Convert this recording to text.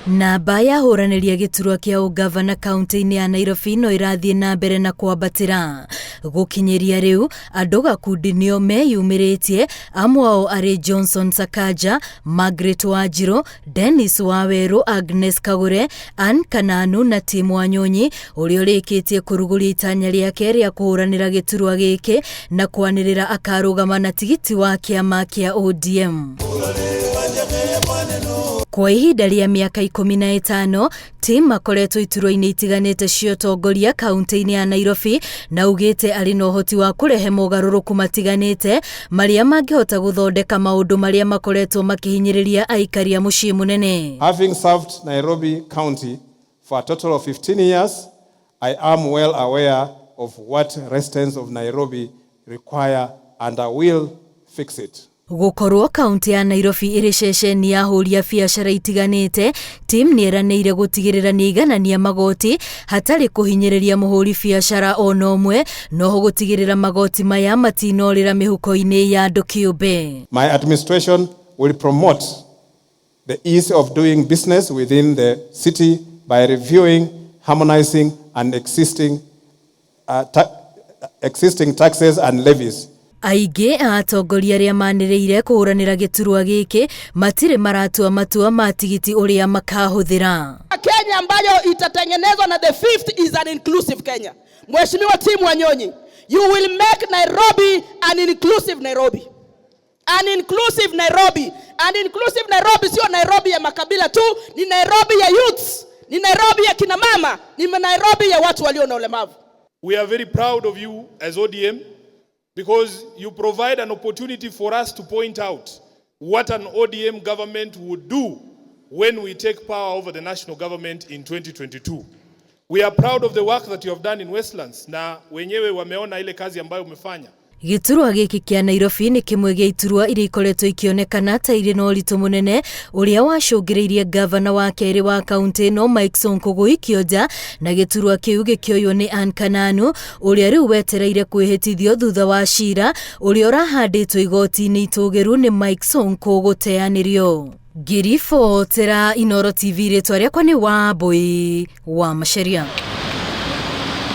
Namba ya hũranĩria gĩturwa kĩa ũgavana kaunti-inĩ ya Nairobi no ĩrathiĩ na mbere na kwambatĩra. Gũkinyĩria rĩu andũ gakundi nĩo meyumĩrĩtie, amwe ao arĩ Johnson Sakaja, Margaret Wanjiru, Dennis Waweru, Agnes Kagure, Ann Kananu na Tim Wanyonyi, ũrĩa ũrĩkĩtie kũrugũria itanya rĩake rĩa kũhũranĩra gĩturwa gĩkĩ na kwanĩrĩra akarũgama na tigiti wa kĩama kĩa ODM. Kwa ihinda rĩa mĩaka 15, Tim makoretwo iturwa-inĩ itiganĩte cia ũtongoria kaunti-inĩ ya Nairobi na ugĩte arĩ na ũhoti wa kũrehe mogarũrũku matiganĩte marĩa mangĩhota gũthondeka maũndũ marĩa makoretwo makĩhinyĩrĩria aikari a mũciĩ mũnene. Having served Nairobi County for a total of 15 years, I am well aware of what residents of Nairobi require and I will fix it. Gũkorwo kaunti ya Nairobi ĩrĩ ceceni ya hũri a biacara itiganĩte, Tim nĩeranĩire gũtigĩrĩra nĩiganania magoti hatarĩ kũhinyĩrĩria mũhũri biacara ona ũmwe, noho gũtigĩrĩra magoti maya matinorĩra mĩhuko-inĩ ya andũ kĩũmbe. My administration will promote the ease of doing business within the city by reviewing, harmonizing and existing taxes and levies. Aingĩ a atongoria arĩa manĩrĩire kũhũranĩra gĩturwa gĩkĩ matirĩ maratua matua ma tigiti ũrĩa makahũthĩra. Kenya ambayo itatengenezwa na the fifth is an inclusive Kenya. Mheshimiwa Tim Wanyonyi, you will make Nairobi an inclusive Nairobi. An inclusive Nairobi. An inclusive Nairobi sio Nairobi ya makabila tu, ni Nairobi ya youths, ni Nairobi ya kina mama, ni Nairobi ya watu walio na ulemavu. We are very proud of you as ODM. Because you provide an opportunity for us to point out what an ODM government would do when we take power over the national government in 2022. We are proud of the work that you have done in Westlands, na wenyewe wameona ile kazi ambayo umefanya. Gĩturwa gĩkĩ kĩa Nairobi nĩ kĩmwe gĩa iturwa iria ikoretwo ikionekana ta irĩ na ũritũ mũnene ũrĩa wacũngĩrĩirie gavana wa kerĩ wa kaunti ĩno Mike Sonko gũikio nja, na gĩturwa kĩu gĩkĩoywo nĩ Ann Kananu ũrĩa rĩu wetereire kwĩhĩtithio thutha wa cira ũrĩa ũrahandĩtwo igoti-inĩ itũgĩru nĩ Mike Sonko gũteanĩrio. Ngiribotera Inooro TV, rĩtwa rĩakwa nĩ Wambui wa Macharia.